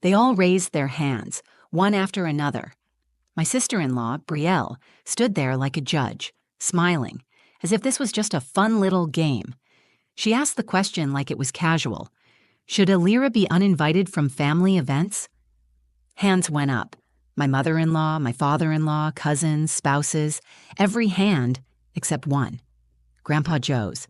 They all raised their hands, one after another. My sister-in-law, Brielle, stood there like a judge, smiling, as if this was just a fun little game. She asked the question like it was casual. Should Alira be uninvited from family events? Hands went up. My mother-in-law, my father-in-law, cousins, spouses, every hand except one. Grandpa Joe's.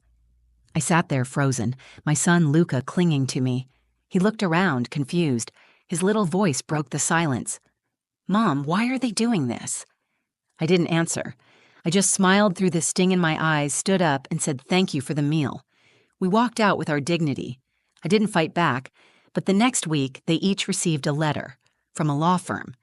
I sat there frozen, my son Luca clinging to me. He looked around, confused. His little voice broke the silence. "Mom, why are they doing this?" I didn't answer. I just smiled through the sting in my eyes, stood up, and said thank you for the meal. We walked out with our dignity. I didn't fight back, but the next week they each received a letter from a law firm.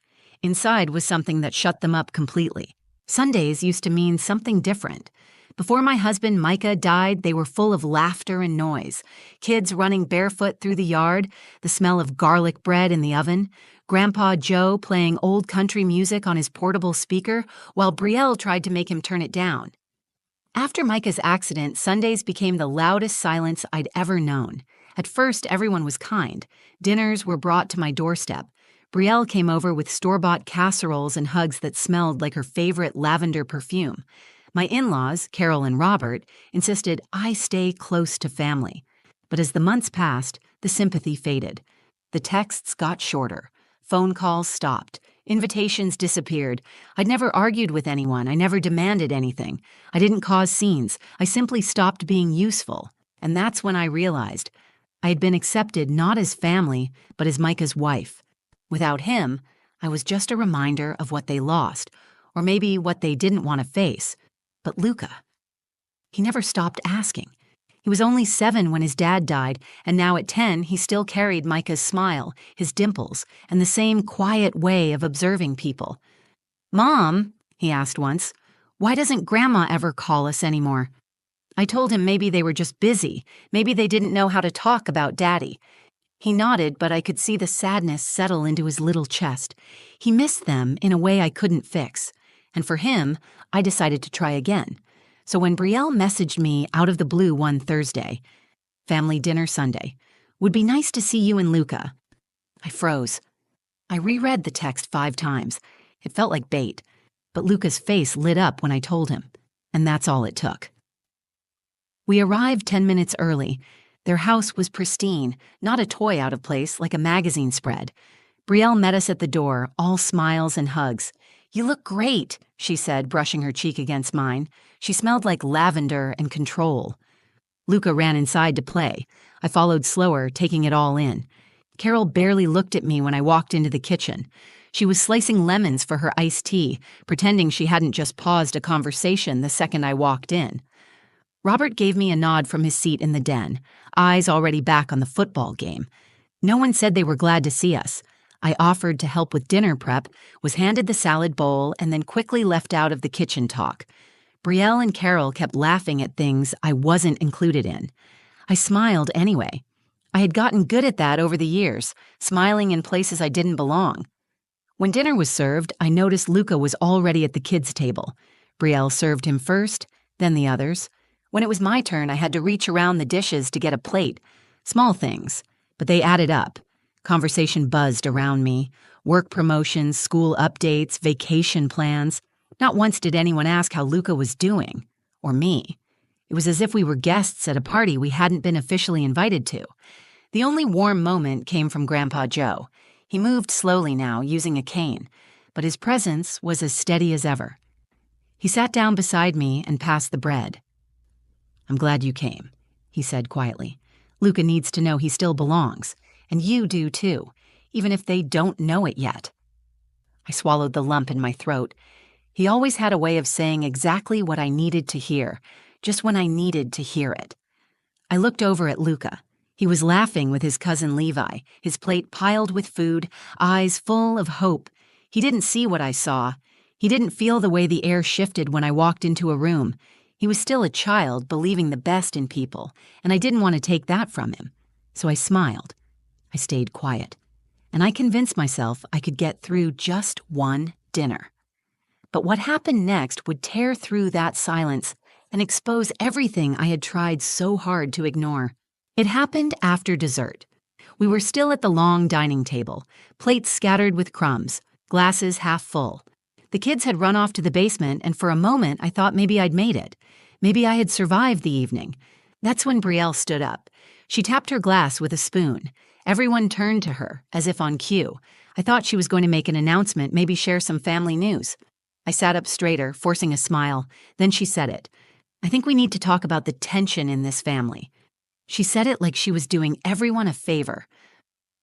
Inside was something that shut them up completely. Sundays used to mean something different. Before my husband Micah died, they were full of laughter and noise. Kids running barefoot through the yard, the smell of garlic bread in the oven, Grandpa Joe playing old country music on his portable speaker while Brielle tried to make him turn it down. After Micah's accident, Sundays became the loudest silence I'd ever known. At first, everyone was kind. Dinners were brought to my doorstep. Brielle came over with store-bought casseroles and hugs that smelled like her favorite lavender perfume. My in-laws, Carol and Robert, insisted I stay close to family. But as the months passed, the sympathy faded. The texts got shorter. Phone calls stopped. Invitations disappeared. I'd never argued with anyone. I never demanded anything. I didn't cause scenes. I simply stopped being useful. And that's when I realized I had been accepted not as family, but as Micah's wife. Without him, I was just a reminder of what they lost, or maybe what they didn't want to face. But Luca, he never stopped asking. He was only 7 when his dad died, and now at 10 he still carried Micah's smile, his dimples, and the same quiet way of observing people. "Mom," he asked once, "why doesn't Grandma ever call us anymore?" I told him maybe they were just busy, maybe they didn't know how to talk about Daddy. He nodded, but I could see the sadness settle into his little chest. He missed them in a way I couldn't fix. And for him, I decided to try again. So when Brielle messaged me out of the blue one Thursday, "Family dinner Sunday. Would be nice to see you and Luca," I froze. I reread the text 5 times. It felt like bait. But Luca's face lit up when I told him. And that's all it took. We arrived 10 minutes early. Their house was pristine, not a toy out of place like a magazine spread. Brielle met us at the door, all smiles and hugs. "You look great," she said, brushing her cheek against mine. She smelled like lavender and control. Luca ran inside to play. I followed slower, taking it all in. Carol barely looked at me when I walked into the kitchen. She was slicing lemons for her iced tea, pretending she hadn't just paused a conversation the second I walked in. Robert gave me a nod from his seat in the den, eyes already back on the football game. No one said they were glad to see us. I offered to help with dinner prep, was handed the salad bowl, and then quickly left out of the kitchen talk. Brielle and Carol kept laughing at things I wasn't included in. I smiled anyway. I had gotten good at that over the years, smiling in places I didn't belong. When dinner was served, I noticed Luca was already at the kids' table. Brielle served him first, then the others. When it was my turn, I had to reach around the dishes to get a plate. Small things, but they added up. Conversation buzzed around me. Work promotions, school updates, vacation plans. Not once did anyone ask how Luca was doing, or me. It was as if we were guests at a party we hadn't been officially invited to. The only warm moment came from Grandpa Joe. He moved slowly now, using a cane, but his presence was as steady as ever. He sat down beside me and passed the bread. "I'm glad you came," he said quietly. "Luca needs to know he still belongs. And you do too, even if they don't know it yet." I swallowed the lump in my throat. He always had a way of saying exactly what I needed to hear, just when I needed to hear it. I looked over at Luca. He was laughing with his cousin Levi, his plate piled with food, eyes full of hope. He didn't see what I saw. He didn't feel the way the air shifted when I walked into a room. He was still a child, believing the best in people, and I didn't want to take that from him. So I smiled. I stayed quiet, and I convinced myself I could get through just one dinner. But what happened next would tear through that silence and expose everything I had tried so hard to ignore. It happened after dessert. We were still at the long dining table, plates scattered with crumbs, glasses half full. The kids had run off to the basement, and for a moment I thought maybe I'd made it. Maybe I had survived the evening. That's when Brielle stood up. She tapped her glass with a spoon. Everyone turned to her, as if on cue. I thought she was going to make an announcement, maybe share some family news. I sat up straighter, forcing a smile. Then she said it. I think we need to talk about the tension in this family. She said it like she was doing everyone a favor.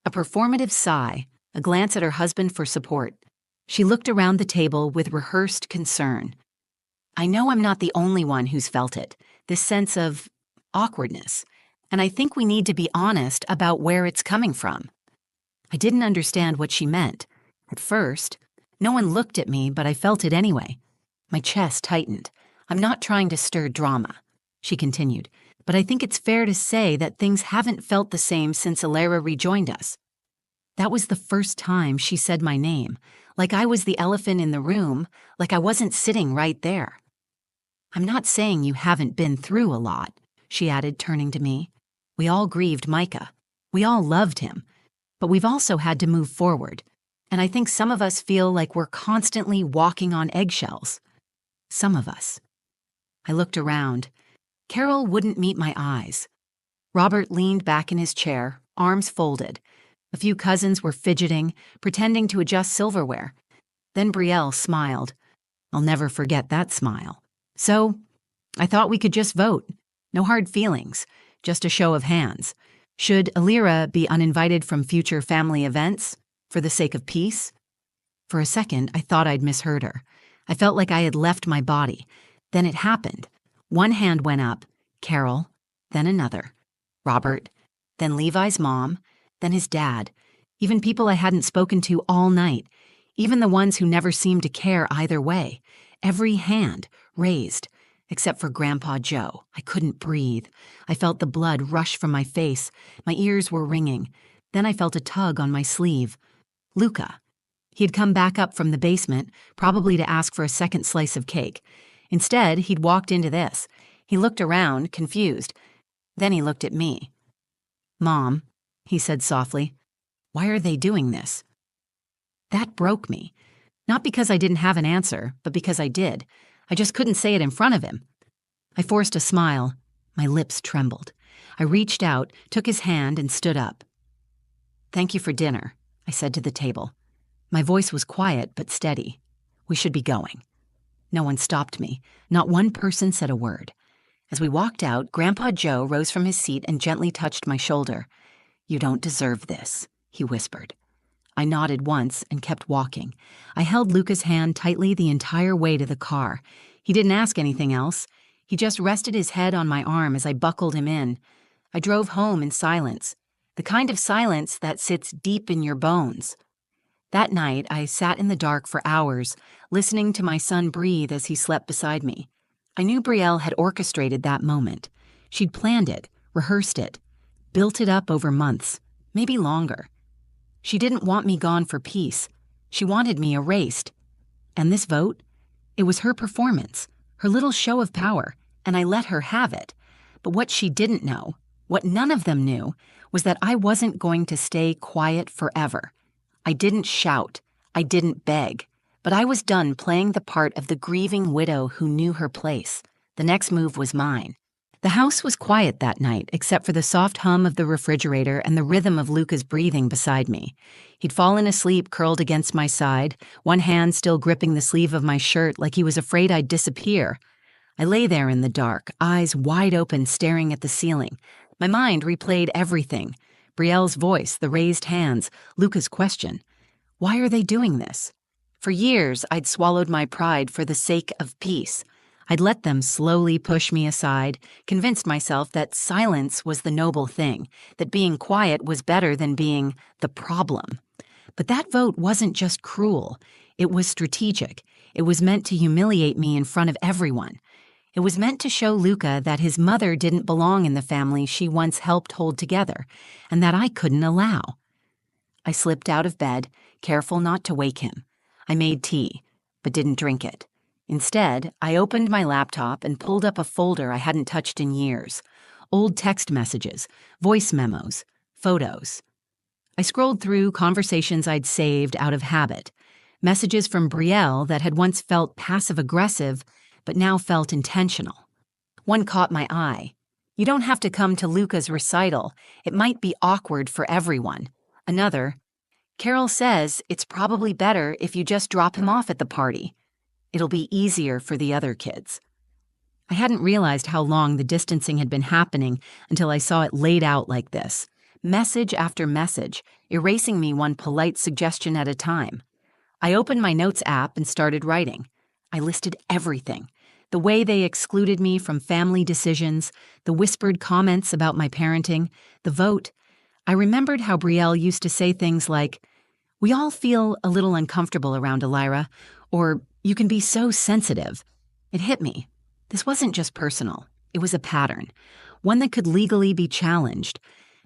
A performative sigh, a glance at her husband for support. She looked around the table with rehearsed concern. I know I'm not the only one who's felt it, this sense of awkwardness, and I think we need to be honest about where it's coming from. I didn't understand what she meant. At first, no one looked at me, but I felt it anyway. My chest tightened. I'm not trying to stir drama, she continued, but I think it's fair to say that things haven't felt the same since Alara rejoined us. That was the first time she said my name, like I was the elephant in the room, like I wasn't sitting right there. I'm not saying you haven't been through a lot, she added, turning to me. We all grieved Micah. We all loved him. But we've also had to move forward. And I think some of us feel like we're constantly walking on eggshells. Some of us. I looked around. Carol wouldn't meet my eyes. Robert leaned back in his chair, arms folded. A few cousins were fidgeting, pretending to adjust silverware. Then Brielle smiled. I'll never forget that smile. So, I thought we could just vote. No hard feelings, just a show of hands. Should Alira be uninvited from future family events, for the sake of peace? For a second, I thought I'd misheard her. I felt like I had left my body. Then it happened. One hand went up, Carol, then another, Robert, then Levi's mom, then his dad, even people I hadn't spoken to all night, even the ones who never seemed to care either way. Every hand raised, except for Grandpa Joe. I couldn't breathe. I felt the blood rush from my face. My ears were ringing. Then I felt a tug on my sleeve. Luca. He had come back up from the basement, probably to ask for a second slice of cake. Instead, he'd walked into this. He looked around, confused. Then he looked at me. Mom, he said softly, why are they doing this? That broke me. Not because I didn't have an answer, but because I did. I just couldn't say it in front of him. I forced a smile. My lips trembled. I reached out, took his hand, and stood up. Thank you for dinner, I said to the table. My voice was quiet but steady. We should be going. No one stopped me. Not one person said a word. As we walked out, Grandpa Joe rose from his seat and gently touched my shoulder. You don't deserve this, he whispered. I nodded once and kept walking. I held Luca's hand tightly the entire way to the car. He didn't ask anything else. He just rested his head on my arm as I buckled him in. I drove home in silence, the kind of silence that sits deep in your bones. That night, I sat in the dark for hours, listening to my son breathe as he slept beside me. I knew Brielle had orchestrated that moment. She'd planned it, rehearsed it, built it up over months, maybe longer. She didn't want me gone for peace. She wanted me erased. And this vote? It was her performance, her little show of power, and I let her have it. But what she didn't know, what none of them knew, was that I wasn't going to stay quiet forever. I didn't shout. I didn't beg. But I was done playing the part of the grieving widow who knew her place. The next move was mine. The house was quiet that night, except for the soft hum of the refrigerator and the rhythm of Luca's breathing beside me. He'd fallen asleep curled against my side, one hand still gripping the sleeve of my shirt like he was afraid I'd disappear. I lay there in the dark, eyes wide open staring at the ceiling. My mind replayed everything. Brielle's voice, the raised hands, Luca's question. Why are they doing this? For years, I'd swallowed my pride for the sake of peace. I'd let them slowly push me aside, convinced myself that silence was the noble thing, that being quiet was better than being the problem. But that vote wasn't just cruel. It was strategic. It was meant to humiliate me in front of everyone. It was meant to show Luca that his mother didn't belong in the family she once helped hold together, and that I couldn't allow. I slipped out of bed, careful not to wake him. I made tea, but didn't drink it. Instead, I opened my laptop and pulled up a folder I hadn't touched in years. Old text messages, voice memos, photos. I scrolled through conversations I'd saved out of habit, messages from Brielle that had once felt passive-aggressive but now felt intentional. One caught my eye. "You don't have to come to Luca's recital. It might be awkward for everyone." Another, "Carol says it's probably better if you just drop him off at the party. It'll be easier for the other kids." I hadn't realized how long the distancing had been happening until I saw it laid out like this, message after message, erasing me one polite suggestion at a time. I opened my notes app and started writing. I listed everything. The way they excluded me from family decisions, the whispered comments about my parenting, the vote. I remembered how Brielle used to say things like, "We all feel a little uncomfortable around Elira," or "You can be so sensitive." It hit me. This wasn't just personal. It was a pattern, one that could legally be challenged.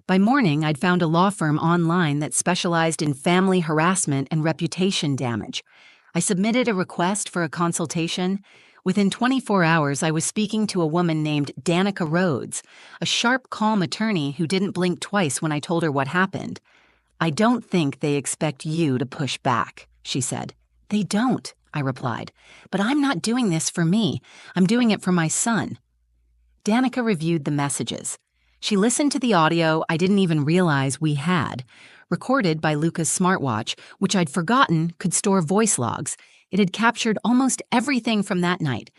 By morning, I'd found a law firm online that specialized in family harassment and reputation damage. I submitted a request for a consultation. Within 24 hours, I was speaking to a woman named Danica Rhodes, a sharp, calm attorney who didn't blink twice when I told her what happened. "I don't think they expect you to push back," she said. "They don't," I replied. "But I'm not doing this for me. I'm doing it for my son." Danica reviewed the messages. She listened to the audio I didn't even realize we had, recorded by Luca's smartwatch, which I'd forgotten could store voice logs. It had captured almost everything from that night.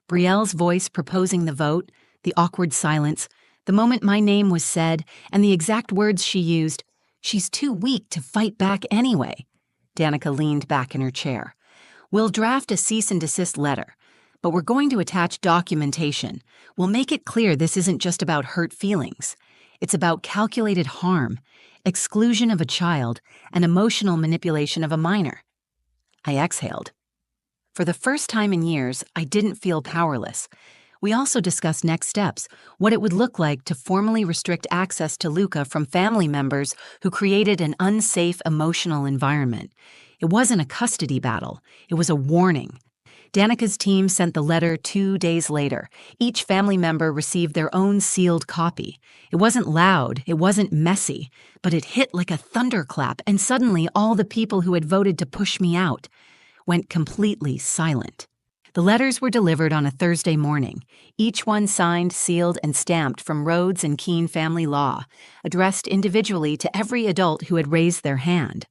Brielle's voice proposing the vote, the awkward silence, the moment my name was said, and the exact words she used. "She's too weak to fight back anyway." Danica leaned back in her chair. "We'll draft a cease and desist letter, but we're going to attach documentation. We'll make it clear this isn't just about hurt feelings. It's about calculated harm, exclusion of a child, and emotional manipulation of a minor." I exhaled. For the first time in years, I didn't feel powerless. We also discussed next steps, what it would look like to formally restrict access to Luca from family members who created an unsafe emotional environment. It wasn't a custody battle. It was a warning. Danica's team sent the letter 2 days later. Each family member received their own sealed copy. It wasn't loud, it wasn't messy, but it hit like a thunderclap, and suddenly all the people who had voted to push me out went completely silent. The letters were delivered on a Thursday morning, each one signed, sealed, and stamped from Rhodes and Keene Family Law, addressed individually to every adult who had raised their hand.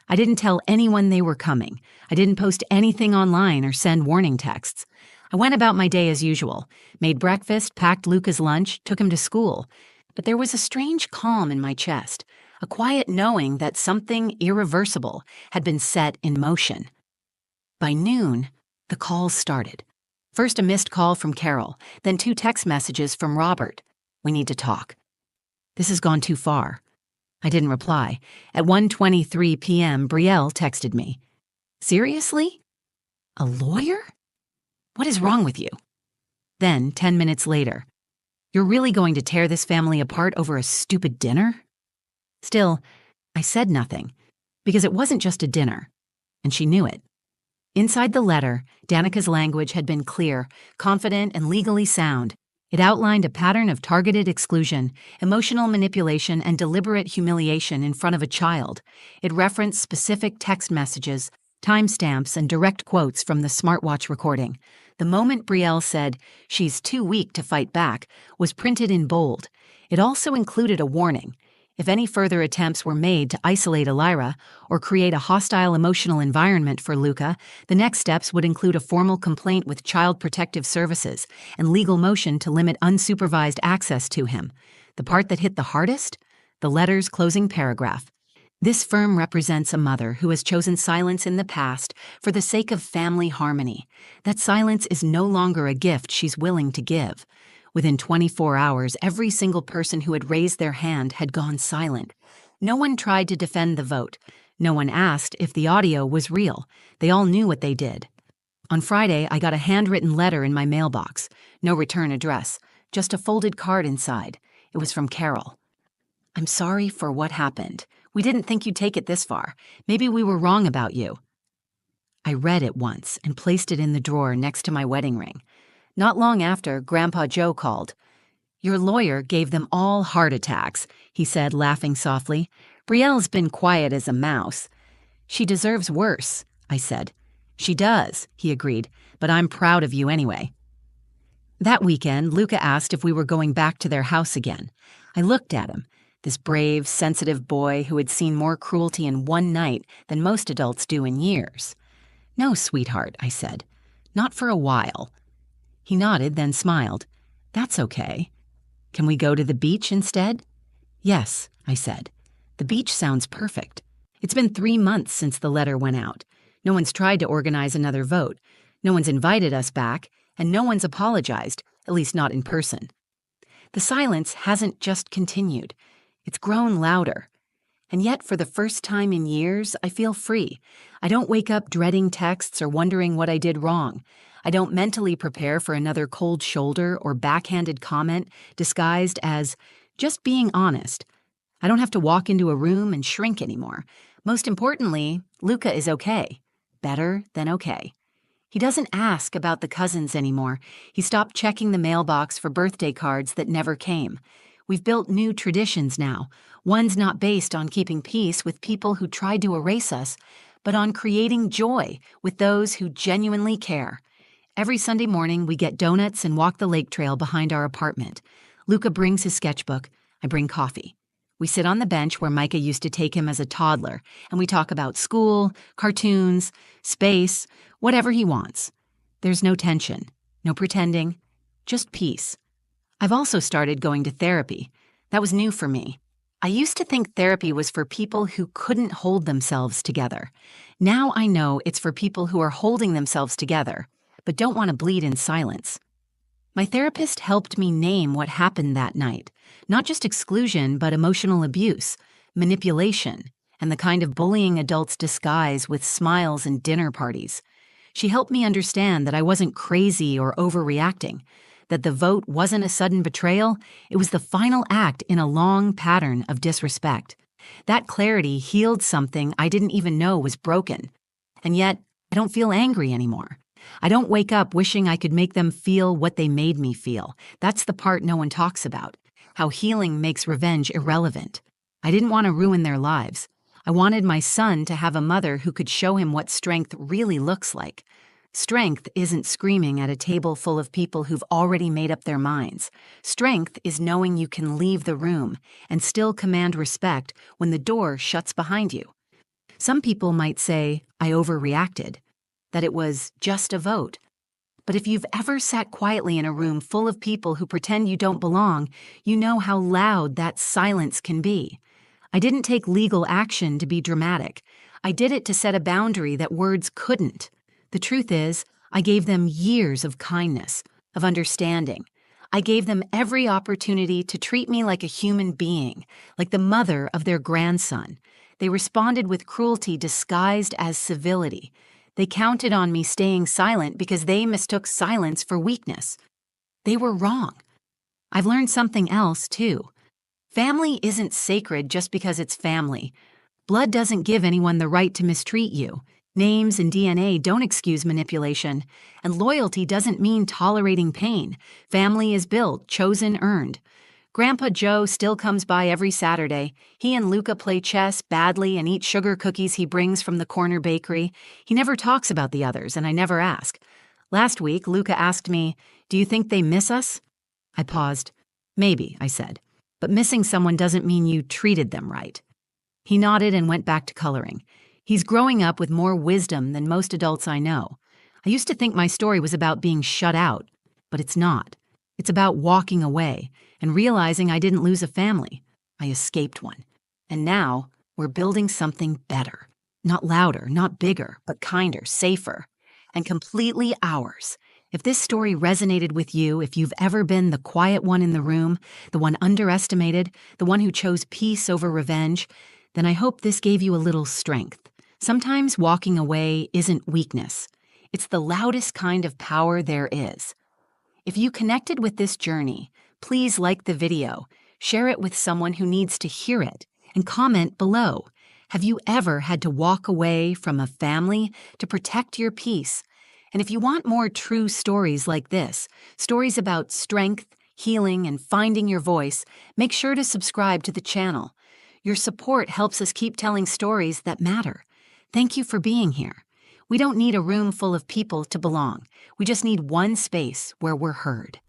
I didn't tell anyone they were coming. I didn't post anything online or send warning texts. I went about my day as usual, made breakfast, packed Luca's lunch, took him to school. But there was a strange calm in my chest, a quiet knowing that something irreversible had been set in motion. By noon, the calls started. First a missed call from Carol, then 2 text messages from Robert. "We need to talk." "This has gone too far." I didn't reply. At 1:23 p.m., Brielle texted me. "Seriously? A lawyer? What is wrong with you?" Then, 10 minutes later, "You're really going to tear this family apart over a stupid dinner?" Still, I said nothing, because it wasn't just a dinner, and she knew it. Inside the letter, Danica's language had been clear, confident, and legally sound. It outlined a pattern of targeted exclusion, emotional manipulation, and deliberate humiliation in front of a child. It referenced specific text messages, timestamps, and direct quotes from the smartwatch recording. The moment Brielle said, "She's too weak to fight back," was printed in bold. It also included a warning. If any further attempts were made to isolate Elira or create a hostile emotional environment for Luca, the next steps would include a formal complaint with Child Protective Services and legal motion to limit unsupervised access to him. The part that hit the hardest? The letter's closing paragraph. "This firm represents a mother who has chosen silence in the past for the sake of family harmony. That silence is no longer a gift she's willing to give." Within 24 hours, every single person who had raised their hand had gone silent. No one tried to defend the vote. No one asked if the audio was real. They all knew what they did. On Friday, I got a handwritten letter in my mailbox. No return address, just a folded card inside. It was from Carol. "I'm sorry for what happened. We didn't think you'd take it this far. Maybe we were wrong about you." I read it once and placed it in the drawer next to my wedding ring. Not long after, Grandpa Joe called. "Your lawyer gave them all heart attacks," he said, laughing softly. Brielle's been quiet as a mouse. She deserves worse, I said. She does, he agreed, but I'm proud of you anyway. That weekend, Luca asked if we were going back to their house again. I looked at him, this brave, sensitive boy who had seen more cruelty in one night than most adults do in years. No, sweetheart, I said. Not for a while. He nodded, then smiled. That's okay. Can we go to the beach instead? Yes, I said. The beach sounds perfect. It's been 3 months since the letter went out. No one's tried to organize another vote. No one's invited us back, and no one's apologized, at least not in person. The silence hasn't just continued. It's grown louder. And yet, for the first time in years, I feel free. I don't wake up dreading texts or wondering what I did wrong. I don't mentally prepare for another cold shoulder or backhanded comment disguised as just being honest. I don't have to walk into a room and shrink anymore. Most importantly, Luca is okay. Better than okay. He doesn't ask about the cousins anymore. He stopped checking the mailbox for birthday cards that never came. We've built new traditions now, ones not based on keeping peace with people who tried to erase us, but on creating joy with those who genuinely care. Every Sunday morning, we get donuts and walk the lake trail behind our apartment. Luca brings his sketchbook. I bring coffee. We sit on the bench where Micah used to take him as a toddler, and we talk about school, cartoons, space, whatever he wants. There's no tension, no pretending, just peace. I've also started going to therapy. That was new for me. I used to think therapy was for people who couldn't hold themselves together. Now I know it's for people who are holding themselves together, but don't want to bleed in silence. My therapist helped me name what happened that night. Not just exclusion, but emotional abuse, manipulation, and the kind of bullying adults disguise with smiles and dinner parties. She helped me understand that I wasn't crazy or overreacting, that the vote wasn't a sudden betrayal, it was the final act in a long pattern of disrespect. That clarity healed something I didn't even know was broken. And yet, I don't feel angry anymore. I don't wake up wishing I could make them feel what they made me feel. That's the part no one talks about, how healing makes revenge irrelevant. I didn't want to ruin their lives. I wanted my son to have a mother who could show him what strength really looks like. Strength isn't screaming at a table full of people who've already made up their minds. Strength is knowing you can leave the room and still command respect when the door shuts behind you. Some people might say I overreacted, that it was just a vote. But if you've ever sat quietly in a room full of people who pretend you don't belong, you know how loud that silence can be. I didn't take legal action to be dramatic. I did it to set a boundary that words couldn't. The truth is, I gave them years of kindness, of understanding. I gave them every opportunity to treat me like a human being, like the mother of their grandson. They responded with cruelty disguised as civility. They counted on me staying silent because they mistook silence for weakness. They were wrong. I've learned something else, too. Family isn't sacred just because it's family. Blood doesn't give anyone the right to mistreat you. Names and DNA don't excuse manipulation. And loyalty doesn't mean tolerating pain. Family is built, chosen, earned. Grandpa Joe still comes by every Saturday. He and Luca play chess badly and eat sugar cookies he brings from the corner bakery. He never talks about the others, and I never ask. Last week, Luca asked me, "Do you think they miss us?" I paused. "Maybe," I said. "But missing someone doesn't mean you treated them right." He nodded and went back to coloring. He's growing up with more wisdom than most adults I know. I used to think my story was about being shut out, but it's not. It's about walking away and realizing I didn't lose a family. I escaped one. And now we're building something better. Not louder, not bigger, but kinder, safer, and completely ours. If this story resonated with you, if you've ever been the quiet one in the room, the one underestimated, the one who chose peace over revenge, then I hope this gave you a little strength. Sometimes walking away isn't weakness. It's the loudest kind of power there is. If you connected with this journey, please like the video, share it with someone who needs to hear it, and comment below. Have you ever had to walk away from a family to protect your peace? And if you want more true stories like this, stories about strength, healing, and finding your voice, make sure to subscribe to the channel. Your support helps us keep telling stories that matter. Thank you for being here. We don't need a room full of people to belong. We just need one space where we're heard.